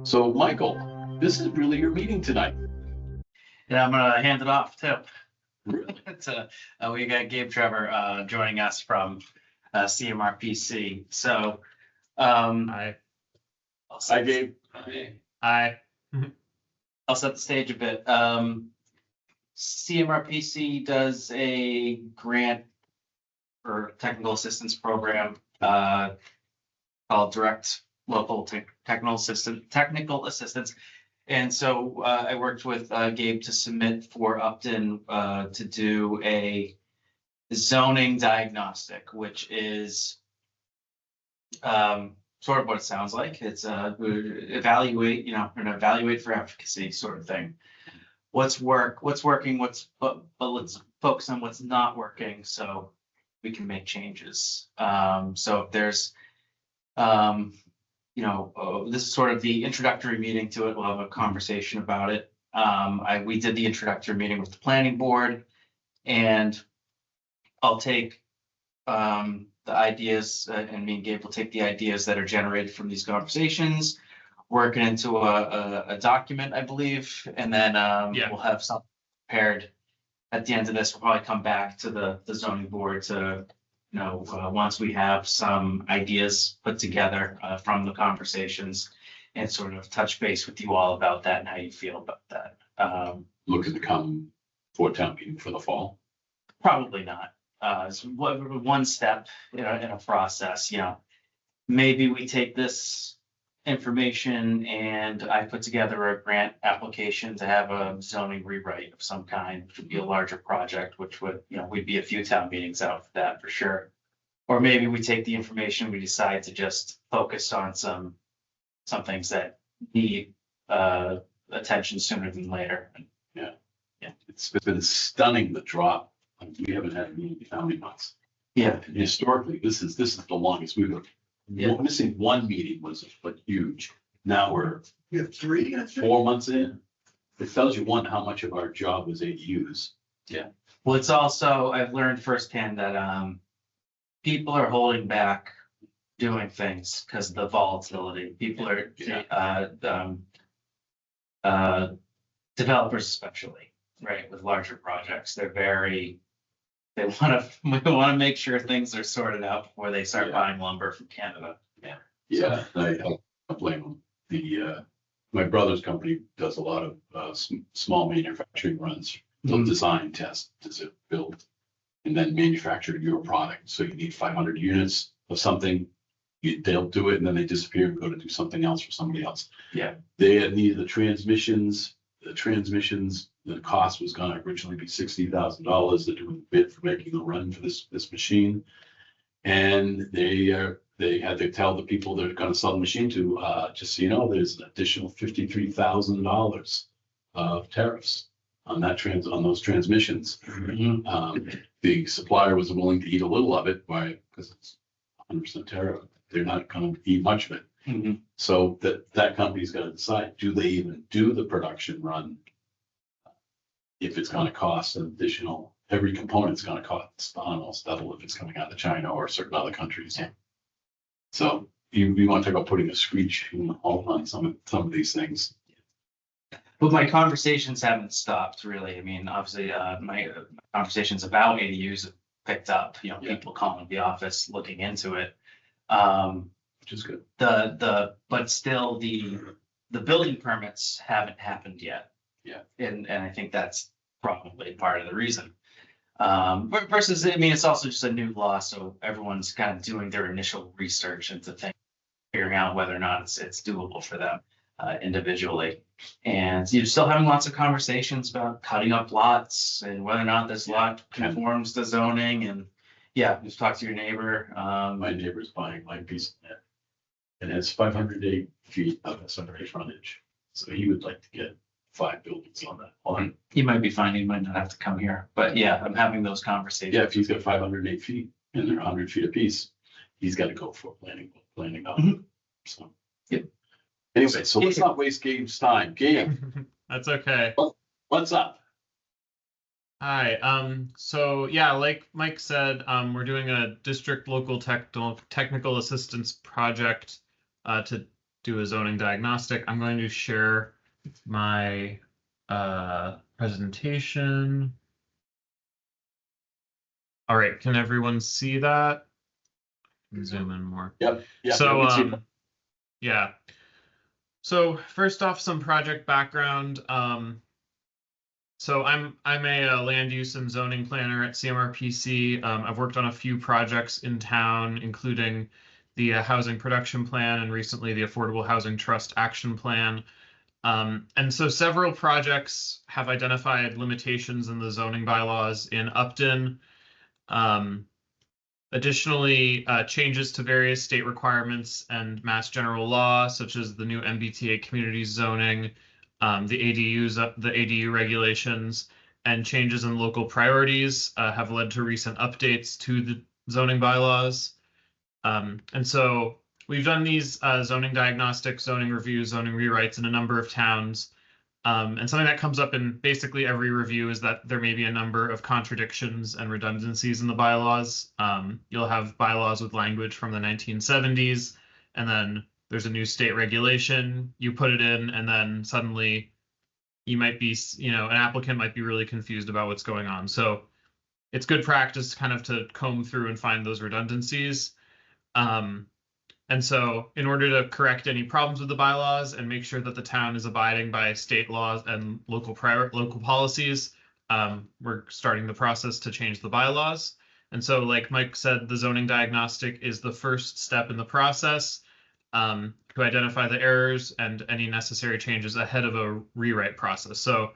So, Michael, this is really your meeting tonight. Yeah, I'm gonna hand it off too. Really? We got Gabe Trevor joining us from CMRPC. So Hi. Hi, Gabe. Hi. I'll set the stage a bit. CMRPC does a grant or technical assistance program called Direct Local Technical Assistance. And so I worked with Gabe to submit for Upton to do a zoning diagnostic, which is sort of what it sounds like. It's evaluate, an evaluate for efficacy sort of thing. What's working, but let's focus on what's not working so we can make changes. So if there's this is sort of the introductory meeting to it. We'll have a conversation about it. We did the introductory meeting with the planning board, and I'll take the ideas, and me and Gabe will take the ideas that are generated from these conversations, work it into a document, I believe, and then we'll have something prepared at the end of this. We'll probably come back to the zoning board to once we have some ideas put together from the conversations, and sort of touch base with you all about that and how you feel about that. Looking to come for town meeting for the fall. Probably not. It's one step in a process. Maybe we take this information and I put together a grant application to have a zoning rewrite of some kind, which would be a larger project, which would, we'd be a few town meetings out for that for sure. Or maybe we take the information, we decide to just focus on some things that need attention sooner than later. It's been stunning, the drop. We haven't had a meeting in how many months? Yeah. And historically, this is the longest we've missing one meeting was huge. Now we're You have three? 4 months in. It tells you, one, how much of our job is ADUs. Well, it's also, I've learned firsthand that people are holding back doing things because of the volatility. People are developers especially, right, with larger projects. They want to make sure things are sorted out before they start buying lumber from Canada. Yeah, I don't blame them. My brother's company does a lot of small manufacturing runs. They'll design, test, build, and then manufacture your product. So you need 500 units of something. They'll do it and then they disappear and go to do something else for somebody else. Yeah. They had needed the transmissions. The cost was going to originally be $60,000. They're doing a bid for making a run for this machine, and they had to tell the people they're going to sell the machine to, just so you know, there's an additional $53,000 of tariffs on those transmissions. The supplier was willing to eat a little of it because it's 100% tariff. They're not going to eat much of it. So that company's got to decide, do they even do the production run? If it's going to cost an additional, every component's going to cost almost double if it's coming out of China or certain other countries. Yeah. So you want to talk about putting a screech on some of these things. But my conversations haven't stopped really. I mean, obviously, my conversations about ADUs have picked up. People calling the office, looking into it. Which is good. But still the building permits haven't happened yet. Yeah. And I think that's probably part of the reason. Versus, I mean, it's also just a new law, so everyone's kind of doing their initial research into things, figuring out whether or not it's doable for them individually. And you're still having lots of conversations about cutting up lots and whether or not this lot conforms to zoning. And just talk to your neighbor. My neighbor's buying my piece of land. It has 508 feet of SRA frontage. So he would like to get 5 buildings on that line. He might be fine, he might not have to come here, but I'm having those conversations. Yeah, if he's got 508 feet and they're 100 feet apiece, he's got to go for planning up. So, anyway, so let's not waste Gabe's time. Gabe, That's okay. what's up? Hi. So yeah, like Mike said, we're doing a district local technical assistance project to do a zoning diagnostic. I'm going to share my presentation. All right, can everyone see that? Zoom in more. Yep. Yeah. So, we can see- yeah. So first off, some project background. So I'm a land use and zoning planner at CMRPC. I've worked on a few projects in town, including the Housing Production Plan and recently the Affordable Housing Trust Action Plan. And so several projects have identified limitations in the zoning bylaws in Upton. Additionally, changes to various state requirements and Mass General Law, such as the new MBTA community zoning, the ADU regulations, and changes in local priorities have led to recent updates to the zoning bylaws. And so we've done these zoning diagnostics, zoning reviews, zoning rewrites in a number of towns. And something that comes up in basically every review is that there may be a number of contradictions and redundancies in the bylaws. You'll have bylaws with language from the 1970s, and then there's a new state regulation, you put it in, and then suddenly you might be, an applicant might be really confused about what's going on. So it's good practice kind of to comb through and find those redundancies. And so in order to correct any problems with the bylaws and make sure that the town is abiding by state laws and local policies, we're starting the process to change the bylaws. And so like Mike said, the zoning diagnostic is the first step in the process to identify the errors and any necessary changes ahead of a rewrite process. So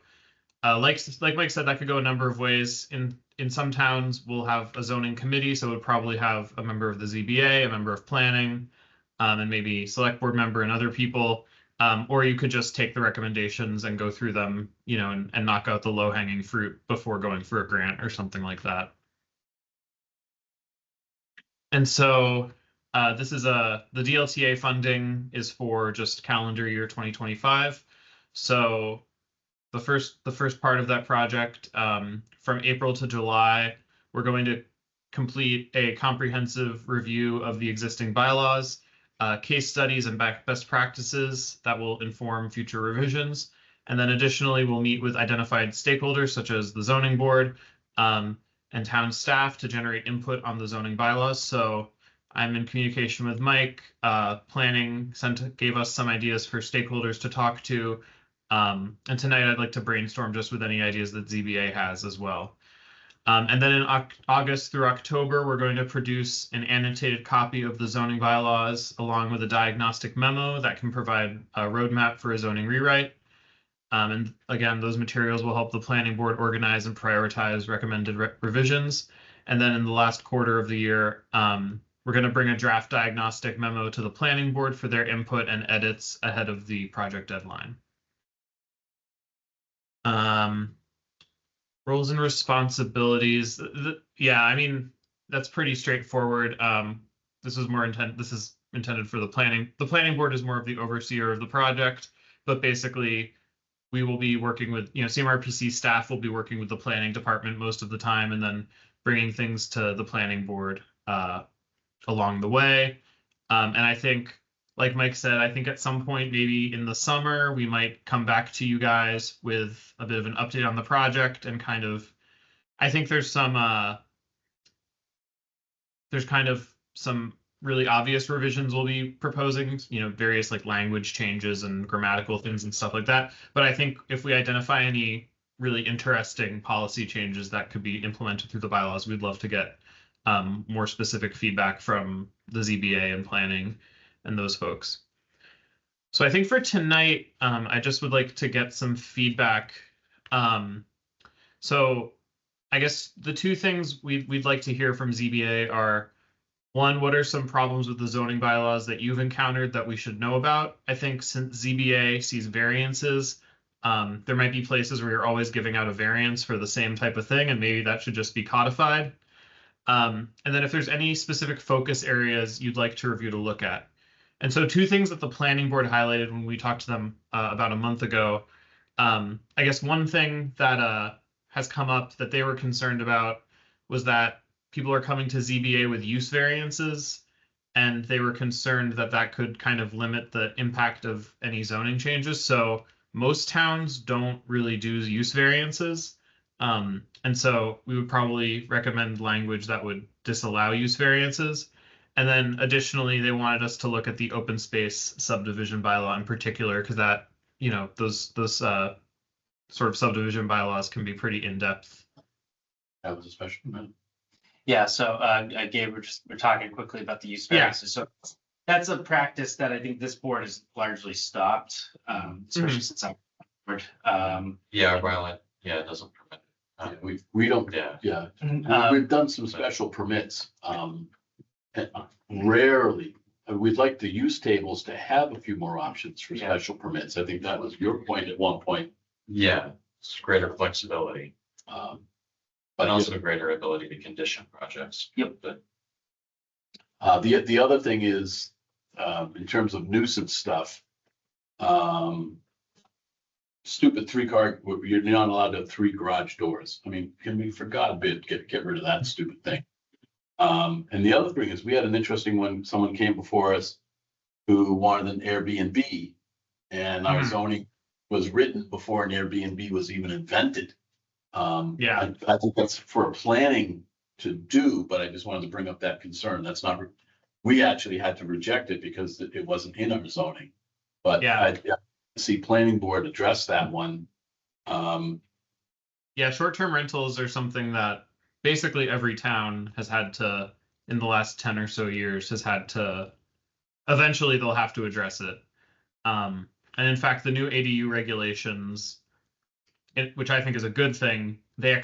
like Mike said, that could go a number of ways. In some towns, we'll have a zoning committee, so it would probably have a member of the ZBA, a member of planning, and maybe select board member and other people. Or you could just take the recommendations and go through them, and knock out the low-hanging fruit before going for a grant or something like that. And so this is the DLTA funding is for just calendar year 2025. So the first part of that project, from April to July, we're going to complete a comprehensive review of the existing bylaws, case studies and best practices that will inform future revisions. And then additionally, we'll meet with identified stakeholders such as the zoning board and town staff to generate input on the zoning bylaws. So I'm in communication with Mike. Planning gave us some ideas for stakeholders to talk to. And tonight I'd like to brainstorm just with any ideas that ZBA has as well. And then in August through October, we're going to produce an annotated copy of the zoning bylaws along with a diagnostic memo that can provide a roadmap for a zoning rewrite. And again, those materials will help the planning board organize and prioritize recommended revisions. And then in the last quarter of the year, we're going to bring a draft diagnostic memo to the planning board for their input and edits ahead of the project deadline. Roles and responsibilities. Yeah, I mean, that's pretty straightforward. This is intended for the planning. The planning board is more of the overseer of the project, but basically we will be working with, CMRPC staff will be working with the planning department most of the time and then bringing things to the planning board along the way. And I think, like Mike said, I think at some point, maybe in the summer, we might come back to you guys with a bit of an update on the project and kind of, I think there's some really obvious revisions we'll be proposing, various like language changes and grammatical things and stuff like that. But I think if we identify any really interesting policy changes that could be implemented through the bylaws, we'd love to get more specific feedback from the ZBA and planning and those folks. So I think for tonight, I just would like to get some feedback. So I guess the two things we'd like to hear from ZBA are, one, what are some problems with the zoning bylaws that you've encountered that we should know about? I think since ZBA sees variances, there might be places where you're always giving out a variance for the same type of thing, and maybe that should just be codified. And then if there's any specific focus areas you'd like to review to look at. And so two things that the planning board highlighted when we talked to them about a month ago. I guess one thing that has come up that they were concerned about was that people are coming to ZBA with use variances. and they were concerned that that could kind of limit the impact of any zoning changes. So most towns don't really do use variances. And so we would probably recommend language that would disallow use variances. And then additionally, they wanted us to look at the open space subdivision bylaw in particular, because that, you know, those sort of subdivision bylaws can be pretty in-depth. That was a special permit. Yeah, so Gabe, we're talking quickly about the use variances. So that's a practice that I think this board has largely stopped, especially since I'm board. Yeah, our bylaw, it doesn't permit. We don't, Yeah. we've done some special permits. And rarely, we'd like the use tables to have a few more options for Yeah. special permits. I think that was your point at one point. Yeah, it's greater flexibility, Um, but also a greater ability to condition projects. Yep. But the other thing is, in terms of nuisance stuff, stupid three-car, you're not allowed to have 3 garage doors. I mean, can we, for God bid, get rid of that stupid thing. And the other thing is, we had an interesting one, someone came before us who wanted an Airbnb, and our zoning was written before an Airbnb was even invented. Yeah. I think that's for planning to do, but I just wanted to bring up that concern. That's not, we actually had to reject it because it wasn't in our zoning. But Yeah. I see planning board address that one. Yeah, short-term rentals are something that basically every town has had to, in the last 10 or so years, has had to, eventually they'll have to address it. And in fact, the new ADU regulations, which I think is a good thing, they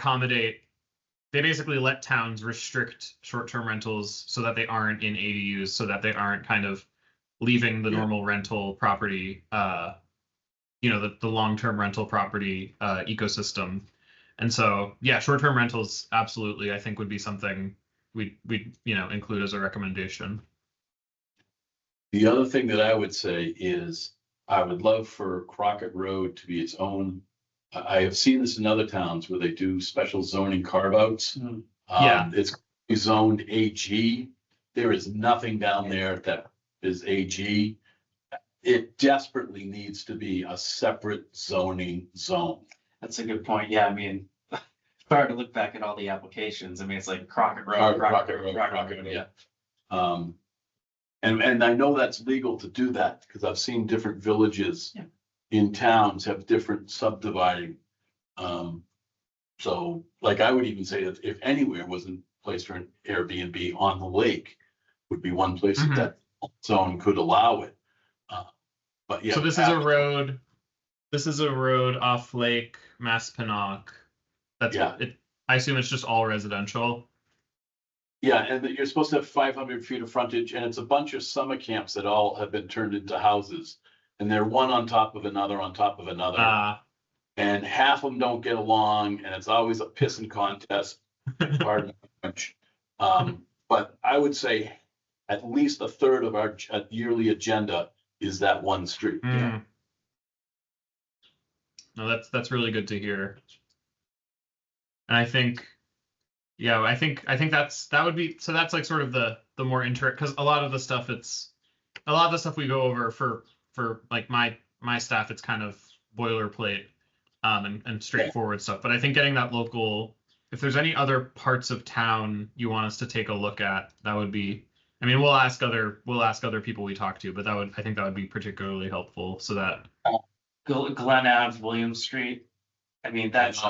basically let towns restrict short-term rentals so that they aren't in ADUs, so that they aren't kind of leaving the normal rental property, the long-term rental property ecosystem. And so, yeah, short-term rentals absolutely, I think, would be something we'd include as a recommendation. The other thing that I would say is I would love for Crockett Road to be its own. I have seen this in other towns where they do special zoning carve-outs. Yeah. It's zoned AG. There is nothing down there that is AG. It desperately needs to be a separate zoning zone. That's a good point. Yeah, I mean, if I were to look back at all the applications, I mean, it's like Crockett Road, Crockett Road, yeah. And I know that's legal to do that because I've seen different villages in towns have different subdividing. So like I would even say that if anywhere was a place for an Airbnb on the lake would be one place that zone could allow it. But yeah. So this is a road. This is a road off Lake Maspinock. That's I assume it's just all residential. Yeah, and that you're supposed to have 500 feet of frontage, and it's a bunch of summer camps that all have been turned into houses, and they're one on top of another on top of another. And half of them don't get along, and it's always a pissing contest. Pardon my French. But I would say at least a third of our yearly agenda is that one street. No, that's really good to hear. And I think, I think that would be, so that's like sort of the more because a lot of the stuff we go over for like my staff, it's kind of boilerplate and straightforward stuff. But I think getting that local, if there's any other parts of town you want us to take a look at, that would be, I mean, we'll ask other people we talk to, but I think that would be particularly helpful so that. Glen Ave, William Street. I mean, that's the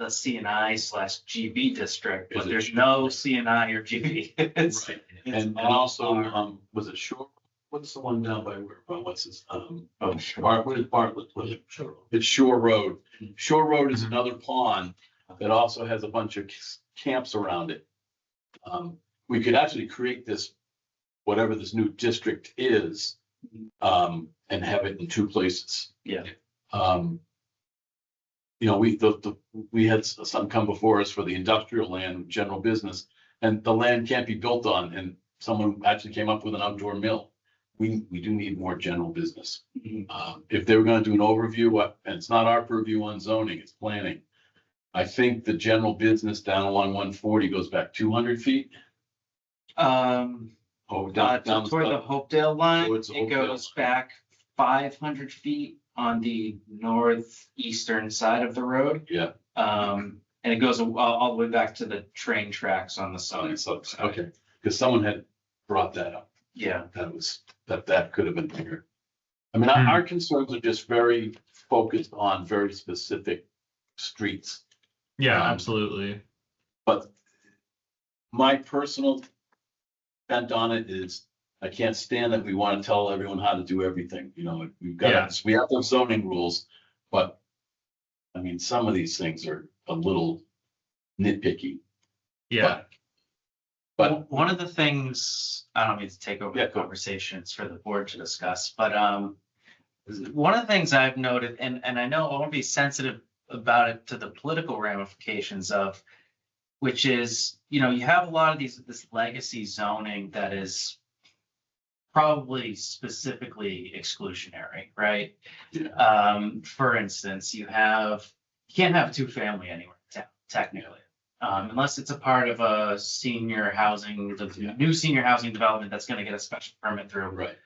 CNI/GB district, but there's no CNI or GB. Right. And also, was it Shore? What's the one down by where, what's this? What is Bartlett? It's Shore Road. Shore Road is another pond that also has a bunch of camps around it. We could actually create this, whatever this new district is, and have it in 2 places. Yeah. We had some come before us for the industrial land, general business, and the land can't be built on, and someone actually came up with an outdoor mill. We do need more general business. If they were gonna do an overview, and it's not our purview on zoning, it's planning. I think the general business down along 140 goes back 200 feet. Oh, down the toward the south. Hopedale line, Towards it Hopedale. goes back 500 feet on the northeastern side of the road. Yeah. And it goes all the way back to the train tracks on the southern side. Okay, because someone had brought that up. Yeah, That could have been bigger. I mean, our concerns are just very focused on very specific streets. Yeah, Um, absolutely. But my personal bent on it is, I can't stand that we want to tell everyone how to do everything, you know, Yeah. we have those zoning rules, but I mean, some of these things are a little nitpicky. Yeah. But one of the things, I don't mean to take over Yeah, the go. conversation, it's for the board to discuss, but one of the things I've noted, and I know I want to be sensitive about it to the political ramifications of, which is, you know, you have a lot of this legacy zoning that is probably specifically exclusionary, right? Yeah. For instance, you can't have two-family anywhere technically. Unless it's a part of a senior housing, Yeah. new senior housing development that's gonna get a special permit through right,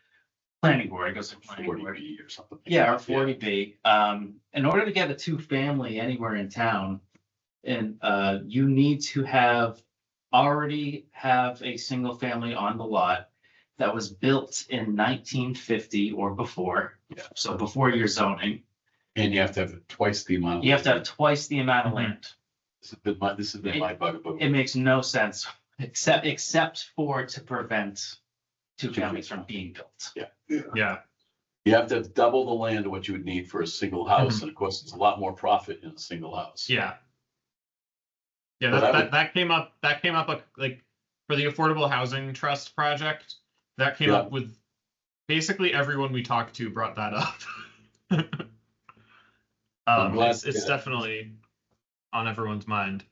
planning board, it goes to planning board. 40B or something. Yeah, or 40B. In order to get a two-family anywhere in town, and you need to already have a single family on the lot that was built in 1950 or before. Yeah. So before your zoning, And you have to have twice the amount. you have to have twice the amount of Mhm. land. This has been my bugaboo. It makes no sense, except for to prevent two families from being built. Yeah. You have to have double the land of what you would need for a single house, and of course, it's a lot more profit in a single house. Yeah. Yeah, But I would- that came up like for the Affordable Housing Trust project. That came Yeah. up with basically everyone we talked to brought that up. I'm glad It's that- definitely on everyone's mind.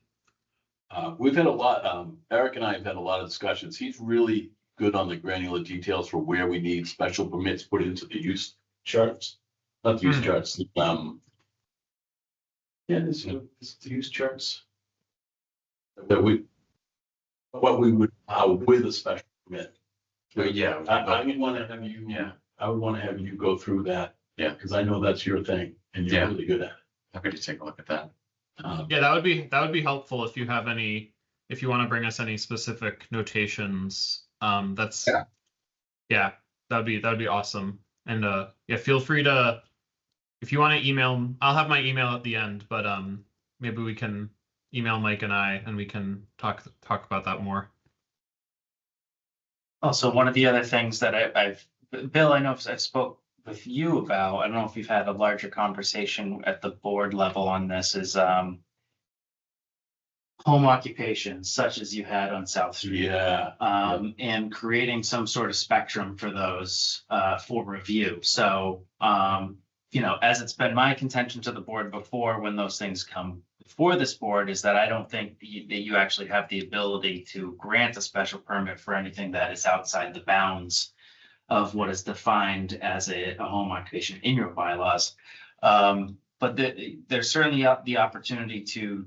We've had a lot, Eric and I have had a lot of discussions. He's really good on the granular details for where we need special permits put into the use charts. Not the use Mhm. charts, yeah, it's the use charts. That what we would, with a special permit. Yeah. I would want to have you. Yeah. I would want to have you go through that. Yeah. Because I know that's your thing and you're Yeah. really good at it. Happy to take a look at that. Yeah, that would be helpful if you have if you want to bring us any specific notations. That's Yeah. that'd be awesome. And yeah, feel free to, if you want to email, I'll have my email at the end, but maybe we can email Mike and I and we can talk about that more. Also, one of the other things that Bill, I know I spoke with you about, I don't know if you've had a larger conversation at the board level on this, is home occupations such as you had on South Street. Yeah. And creating some sort of spectrum for those for review. So, you know, as it's been my contention to the board before, when those things come before this board, is that I don't think that you actually have the ability to grant a special permit for anything that is outside the bounds of what is defined as a home occupation in your bylaws. But there's certainly the opportunity to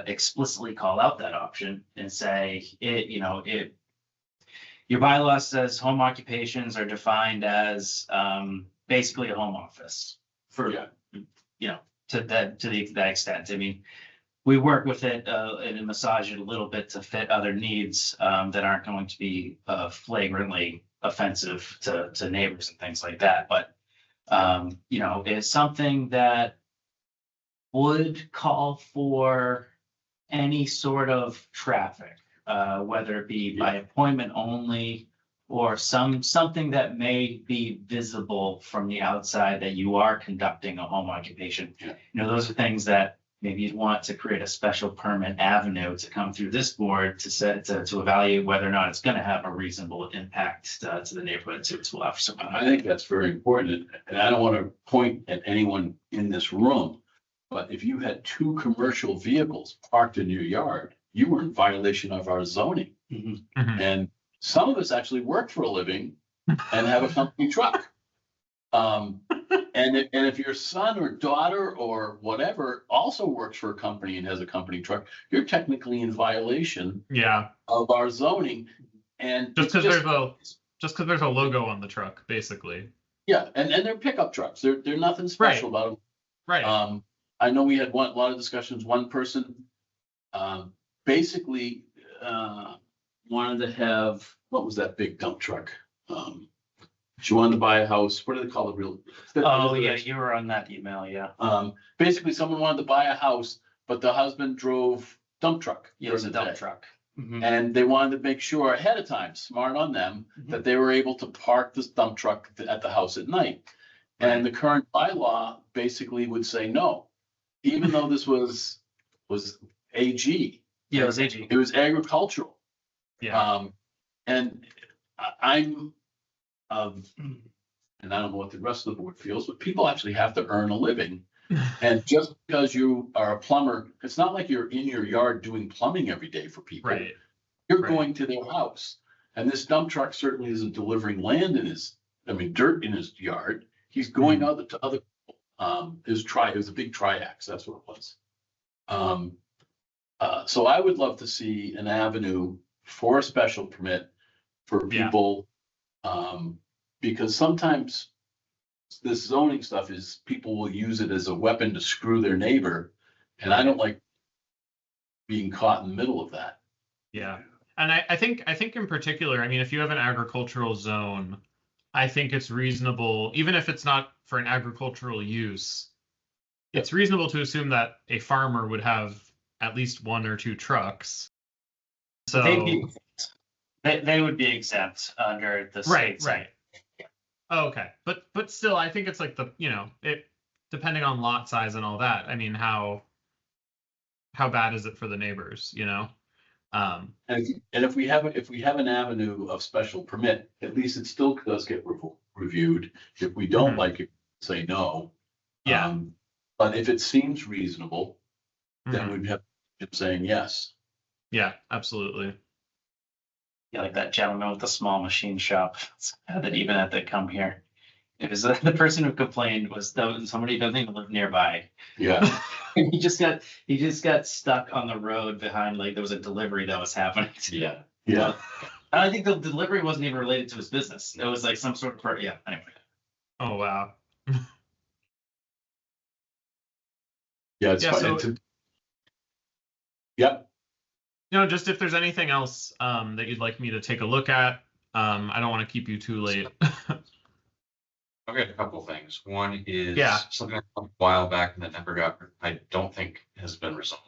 explicitly call out that option and say, your bylaw says home occupations are defined as basically a home office for, Yeah. you know, to that extent. I mean, we work with it and massage it a little bit to fit other needs that aren't going to be flagrantly offensive to neighbors and things like that. But, you know, it's something that would call for any sort of traffic, whether it be by appointment only or something that may be visible from the outside that you are conducting a home occupation. Yeah. You know, those are things that maybe you'd want to create a special permit avenue to come through this board to evaluate whether or not it's going to have a reasonable impact to the neighborhood to allow for some. I think that's very important, and I don't want to point at anyone in this room, but if you had two commercial vehicles parked in your yard, you were in violation of our zoning. Mhm. Mhm. And some of us actually work for a living and have a company truck. And if your son or daughter or whatever also works for a company and has a company truck, you're technically in violation Yeah. of our zoning. And Just it's because there's a logo on the truck, basically. yeah, and they're pickup trucks. They're nothing special about them. Right. I know we had a lot of discussions. One person, basically, wanted to have, what was that big dump truck? She wanted to buy a house. What do they call it? Oh, yeah, you were on that email, yeah. Basically, someone wanted to buy a house, but the husband drove dump truck. It was a during the dump day. truck. Mhm. And they wanted to make sure ahead of time, smart on them, that they were able to park this dump truck at the house at night. And the current bylaw basically would say no, even though this was AG. Yeah, it was AG. It was agricultural. Yeah. And I'm, and I don't know what the rest of the board feels, but people actually have to earn a living. And just because you are a plumber, it's not like you're in your yard doing plumbing every day for people. Right. You're Right. going to their house. And this dump truck certainly isn't delivering land in dirt in his yard. He's going to other, it was a big triax, that's what it was. So I would love to see an avenue for a special permit for Yeah. people. Because sometimes this zoning stuff is, people will use it as a weapon to screw their neighbor. And I don't like being caught in the middle of that. Yeah. And I think in particular, I mean, if you have an agricultural zone, I think it's reasonable, even if it's not for an agricultural use, it's reasonable to assume that a farmer would have at least one or two trucks. So They would be exempt under the right, state. right. Oh, okay. But still, I think it's like it depending on lot size and all that. I mean, how bad is it for the neighbors, And if we have an avenue of special permit, at least it still does get reviewed. If we don't like it, say no. Yeah. But if it seems reasonable, then Mhm. we'd have him saying yes. Yeah, absolutely. Yeah, like that gentleman with the small machine shop that even had to come here. It was the person who complained was somebody who doesn't even live nearby. Yeah. He just got stuck on the road behind, like there was a delivery that was happening. Yeah. Yeah. And I think the delivery wasn't even related to his business. It was like some sort of yeah. Anyway. Oh wow. Yeah, it's Yeah, fine. so- Yep. Just if there's anything else that you'd like me to take a look at. I don't want to keep you too late. I've got a couple things. One is Yeah. something a while back that never got, I don't think has been resolved.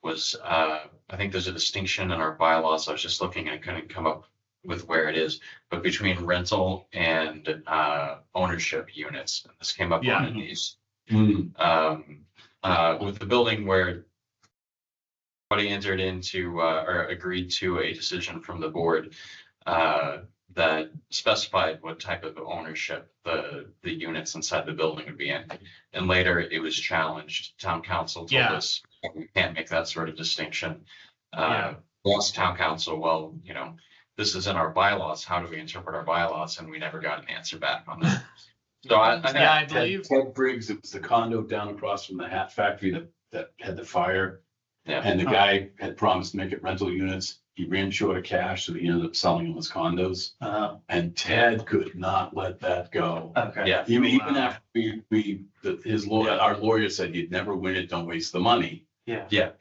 Was I think there's a distinction in our bylaws. I was just looking and I couldn't come up with where it is, but between rental and ownership units. And this came up Yeah. on these Mm. with the building where somebody entered into or agreed to a decision from the board that specified what type of ownership the units inside the building would be in. And later it was challenged. Town council told us we can't make that sort of distinction. Yeah. Lost town council, well, this is in our bylaws. How do we interpret our bylaws? And we never got an answer back on that. So I think Yeah, I believe. Ted Briggs, it was the condo down across from the hat factory that had the fire. Yeah. And the guy had promised to make it rental units. He ran short of cash, so he ended up selling them as condos. And Ted could not let that go. Okay. Yeah. Even Wow. after our lawyer said you'd never win it, don't waste the money. Yeah.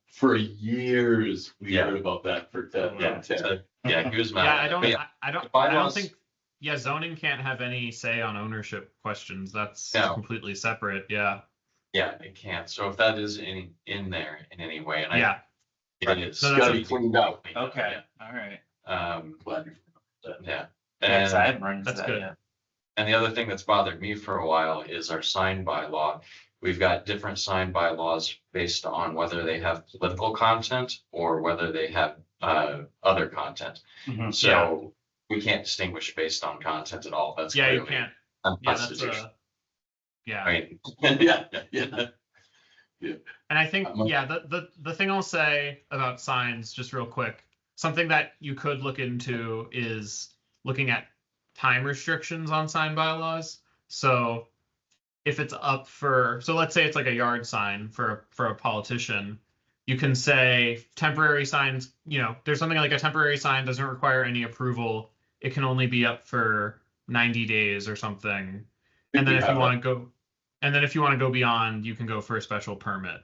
For years, we Yeah. heard about that for Ted. Yeah. Ted. Yeah, he was mad. Yeah, at it. But I don't bylaws- think. Yeah, zoning can't have any say on ownership questions. That's No. completely separate. Yeah. Yeah, it can't. So if that is in there in any way, and Yeah. it is. So It's that's gotta be cleaned out. Okay. All right. Glad you- Yeah. Yeah, 'cause I And, hadn't run into That's that good. yet. and the other thing that's bothered me for a while is our sign bylaw. We've got different sign bylaws based on whether they have political content or whether they have other content. Mhm. So we can't distinguish based on content at all. That's Yeah, you clearly can't. Yeah, that's unconstitutional. yeah. I mean, Yeah. And I think, I'm- yeah, the thing I'll say about signs, just real quick, something that you could look into is looking at time restrictions on sign bylaws. So if it's up so let's say it's like a yard sign for a politician, you can say temporary signs, there's something like a temporary sign doesn't require any approval. It can only be up for 90 days or something. And then if you want to go beyond, you can go for a special permit.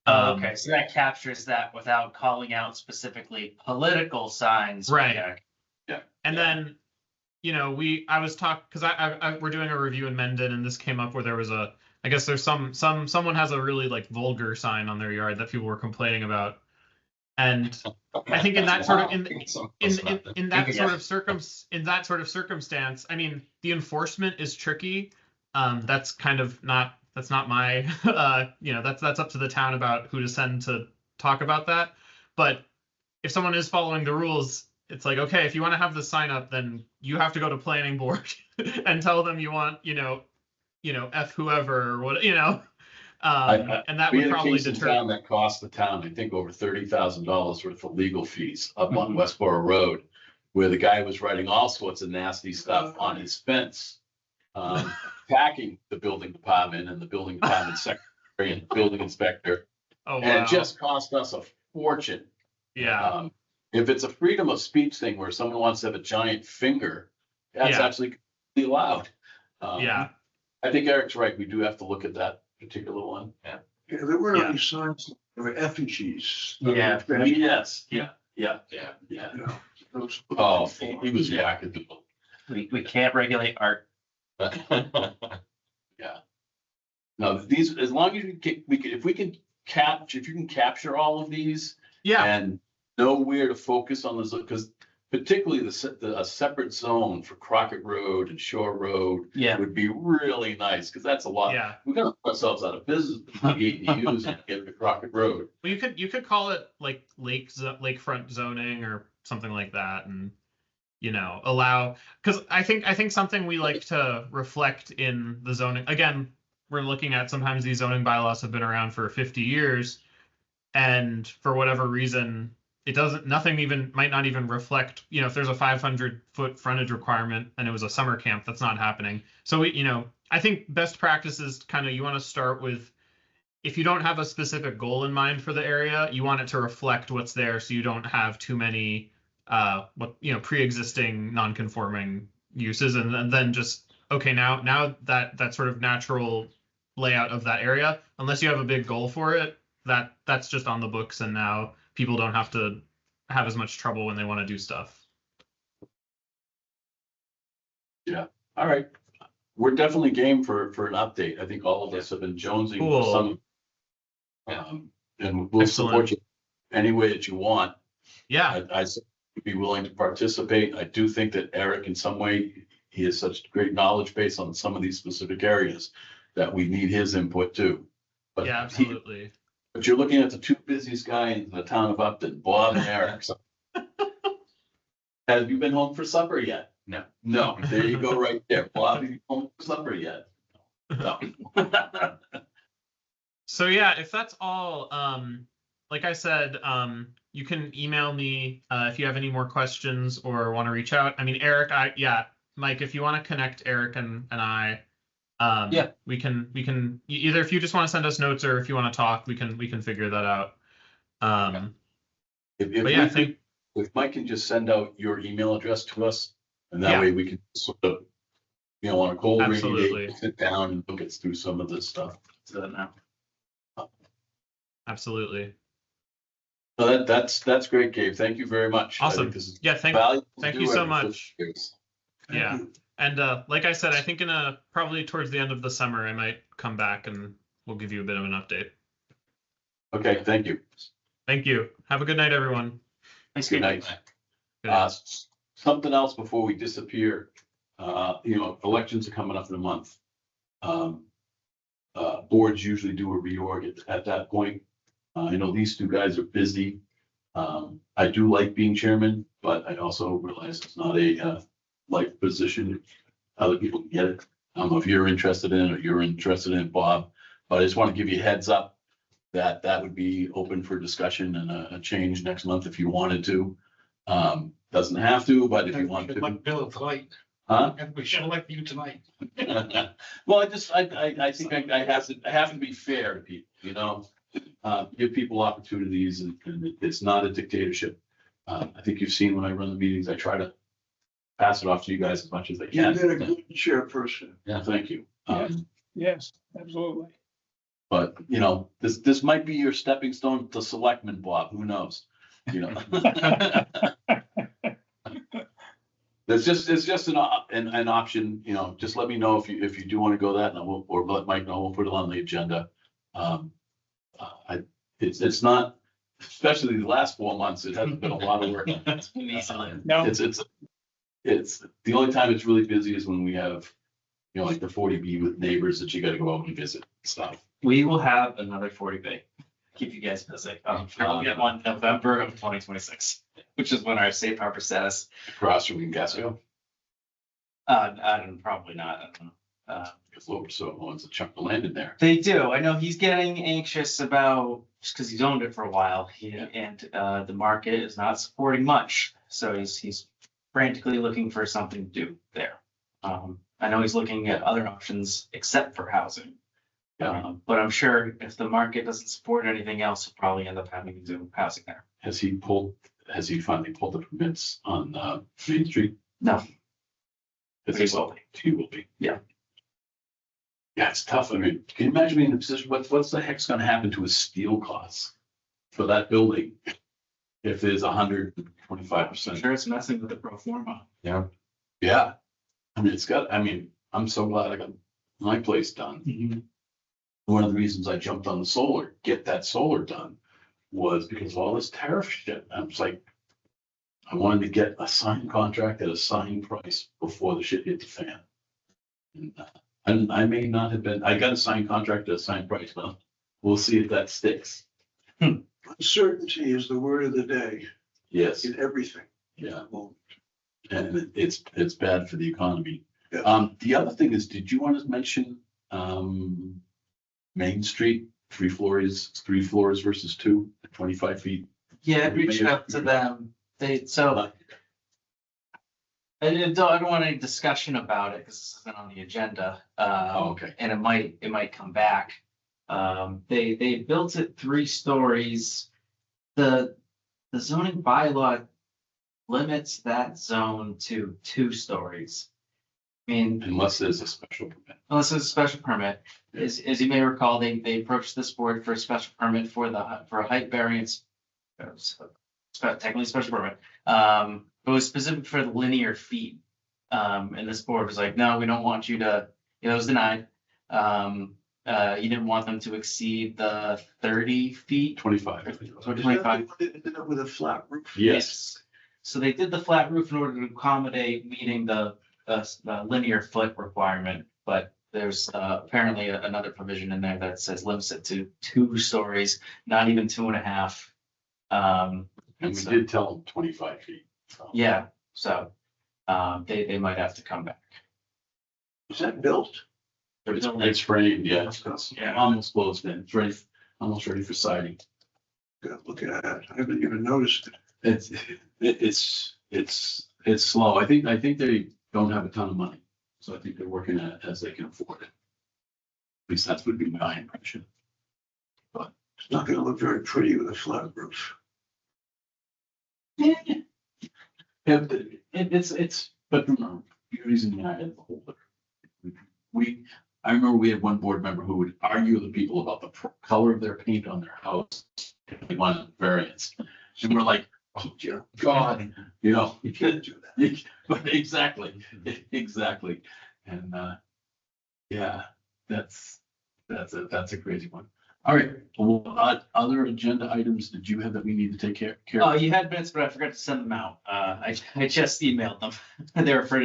Okay, so that captures that without calling out specifically political signs. Right. Yeah. And then, I was because we're doing a review in Mendon, and this came up where there was I guess there's someone has a really like vulgar sign on their yard that people were complaining about. And I think in that sort of in that sort of circumstance, I mean, the enforcement is tricky. That's kind of that's not my that's up to the town about who to send to talk about that. But if someone is following the rules, it's like, okay, if you want to have the sign up, then you have to go to planning board and tell them you want, F whoever or what, and that would probably deter. That cost the town, I think, over $30,000 worth of legal fees up on Westboro Road, where the guy was writing all sorts of nasty stuff on his fence, attacking the building department and the building department secretary and the building inspector. Oh, wow. And it just cost us a fortune. Yeah. If it's a freedom of speech thing where someone wants to have a giant finger, that's actually completely allowed. Yeah. I think Eric's right. We do have to look at that particular one. Yeah, there were any signs, there were effigies. Yeah. Yes. Yeah. Those- Oh, he was whacking people. We can't regulate art. No, these, as long as if you can capture all of these Yeah. and know where to focus on those, because particularly a separate zone for Crockett Road and Shore Road Yeah. would be really nice, because that's a lot. Yeah. We're gonna put ourselves out of business with ADUs and get to Crockett Road. Well, you could call it like lakefront zoning or something like that, and allow, because I think something we like to reflect in the zoning. Again, we're looking at sometimes these zoning bylaws have been around for 50 years, and for whatever reason, nothing might not even reflect. If there's a 500-foot frontage requirement and it was a summer camp, that's not happening. So I think best practice is kind of, you want to start with, if you don't have a specific goal in mind for the area, you want it to reflect what's there, so you don't have too many pre-existing non-conforming uses, and then just, okay, now that sort of natural layout of that area, unless you have a big goal for it, that's just on the books, and now people don't have to have as much trouble when they want to do stuff. Yeah. All right. We're definitely game for an update. I think all of us have been jonesing for Cool. and we'll Excellent. support you any way that you want. Yeah. I'd be willing to participate. I do think that Eric, in some way, he has such great knowledge base on some of these specific areas that we need his input too. But Yeah, absolutely. but you're looking at the two busiest guys in the town of Upton, Bob and Eric. So. Have you been home for supper yet? No. No, there you go right there. Bob, have you been home for supper yet? No. So yeah, if that's all, like I said, you can email me if you have any more questions or want to reach out. I mean, Eric, Mike, if you want to connect Eric and I, we can either, if you just want to send us notes or if you want to talk, we can figure that out. If Mike can just send out your email address to us, and that way we can sort of, on a cold rainy day, sit down and look through some of this stuff. Absolutely. So that's great, Gabe. Thank you very much. Awesome. Thank you so much. Yeah. And like I said, I think probably towards the end of the summer, I might come back and we'll give you a bit of an update. Okay, thank you. Thank you. Have a good night, everyone. Thanks. Good night. Good night. Something else before we disappear. Elections are coming up in a month. Boards usually do a reorg at that point. I know these two guys are busy. I do like being chairman, but I also realize it's not a life position. Other people can get it. I don't know if you're interested in it or you're interested in it, Bob, but I just want to give you a heads up that that would be open for discussion and a change next month if you wanted to. Doesn't have to, but if you want to. Like Bill tonight. Huh? We should elect you tonight. Well, I think I have to be fair to people, give people opportunities and it's not a dictatorship. I think you've seen when I run the meetings, I try to pass it off to you guys as much as I can. You've been a good chairperson. Yeah, thank you. Yes, absolutely. But, you know, this might be your stepping stone to selectman, Bob, who knows? You know. It's just an option, you know, just let me know if you do want to go that, and or let Mike know, we'll put it on the agenda. It's not, especially the last 4 months, it hasn't been a lot of work. No, It's the only time it's really busy is when we have, you know, like the 40B with neighbors that you gotta go out and visit and stuff. We will have another 40B. Keep you guys busy. We'll get one November of 2026, which is when our safe harbor status. Across from Gasco, I don't, probably not. I don't know. because Lower so owns a chunk of land in there. They do. I know he's getting anxious about, just because he's owned it for a while, and the market is not supporting much. So he's frantically looking for something to do there. I know he's looking at other options except for housing. Yeah. But I'm sure if the market doesn't support anything else, he'll probably end up having to do housing there. Has he finally pulled the permits on Main Street? No. It's He will be. He will be. Yeah. Yeah, it's tough. I mean, can you imagine being in a position, what's the heck's gonna happen to his steel costs for that building? If there's 125%. I'm sure it's messing with the pro forma. Yeah. I mean, I'm so glad I got my place done. One of the reasons I jumped on the solar, get that solar done, was because of all this tariff shit. I was like, I wanted to get a signed contract at a signed price before the shit hit the fan. And I may not have been, I got a signed contract at a signed price, but we'll see if that sticks. Uncertainty is the word of the day Yes, in everything. yeah, Well, and it's bad for the economy. Yeah. The other thing is, did you want to mention, Main Street, 3 floors versus 2, 25 feet? Yeah, I reached out to them. I don't want any discussion about it because this isn't on the agenda. Oh, okay. And it might come back. They built it 3 stories. The zoning bylaw limits that zone to 2 stories. I mean, Unless there's a special permit. unless it's a special permit, as you may recall, they approached this board for a special permit for a height variance. Technically special permit, but it was specific for the linear feet. And this board was like, no, we don't want you to, it was denied. You didn't want them to exceed the 30 feet. 25. is that the one that ended up with a flat roof? Yes. So they did the flat roof in order to accommodate meeting the linear foot requirement, but there's apparently another provision in there that says limits it to 2 stories, not even 2.5. And we did tell them 25 feet. So. Yeah, so they might have to come back. Is that built? It's framed, yeah. It's Yeah. almost closed in. It's ready, almost ready for siding. Gotta look at it. I haven't even noticed it. It's slow. I think they don't have a ton of money. So I think they're working at it as they can afford it. At least that would be my impression. It's not gonna look very pretty with a flat roof. Yeah, but remember, you're using the eye of the beholder. I remember we had one board member who would argue with people about the color of their paint on their house. If they wanted variance. And we're like, oh, dear God, you know, You can't do that. But exactly. And, yeah, that's a crazy one. All right, well, other agenda items did you have that we need to take care Oh, of? you had minutes, but I forgot to send them out. I just emailed them. They were for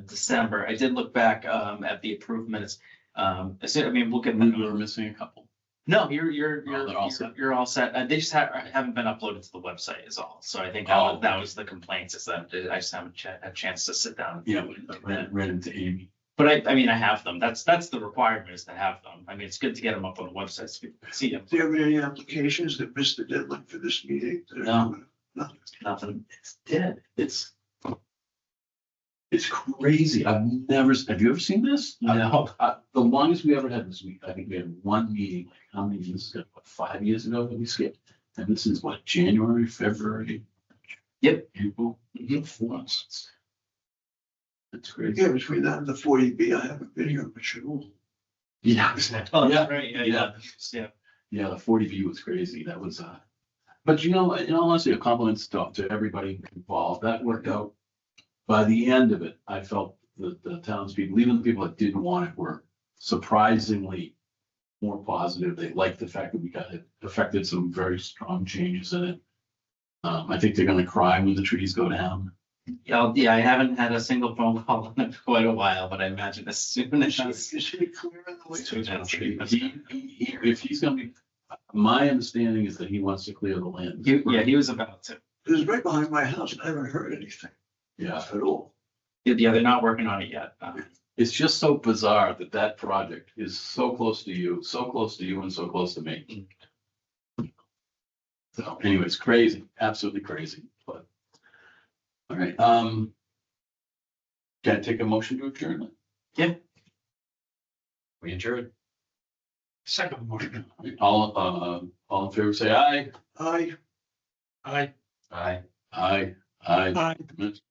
December. I did look back at the approved minutes. I mean, we'll get We them. were missing a couple. No, they're all set. you're all set. They just haven't been uploaded to the website is all. So I think Oh. that was the complaints, is that I just haven't had a chance to sit down. Yeah, ran into Amy. But I mean, I have them. That's the requirement, is to have them. I mean, it's good to get them up on the website so people can see them. Do you have any applications that missed the deadline for this meeting? No. Nothing. Nothing. It's dead. It's crazy. Have you ever seen this? No. The longest we ever had was I think we had one meeting, like how many years ago? What, 5 years ago that we skipped? And this is what, January, February? Yep. April, Mhm. 4 months. That's crazy. Yeah, between that and the 40B, I haven't been here much at all. Yeah. Oh, Yeah. right, Yeah. Yeah. Yeah, the 40B was crazy. That was, but in all honesty, a compliment to everybody involved. That worked out. By the end of it, I felt that the townspeople, even the people that didn't want it, were surprisingly more positive. They liked the fact that we got it, affected some very strong changes in it. I think they're gonna cry when the trees go down. Yeah, I haven't had a single phone call in quite a while, but I imagine as soon as. Is he clearing the way? If he's gonna be, my understanding is that he wants to clear the land. Yeah, he was about to. It was right behind my house, and I haven't heard anything Yeah, at all. Yeah, they're not working on it yet. it's just so bizarre that that project is so close to you, and so close to me. So anyways, crazy, absolutely crazy, but. All right, can I take a motion to adjourn? We adjourned. Second motion. All in favor, say aye. Aye. I Aye. Aye. Aye. Minutes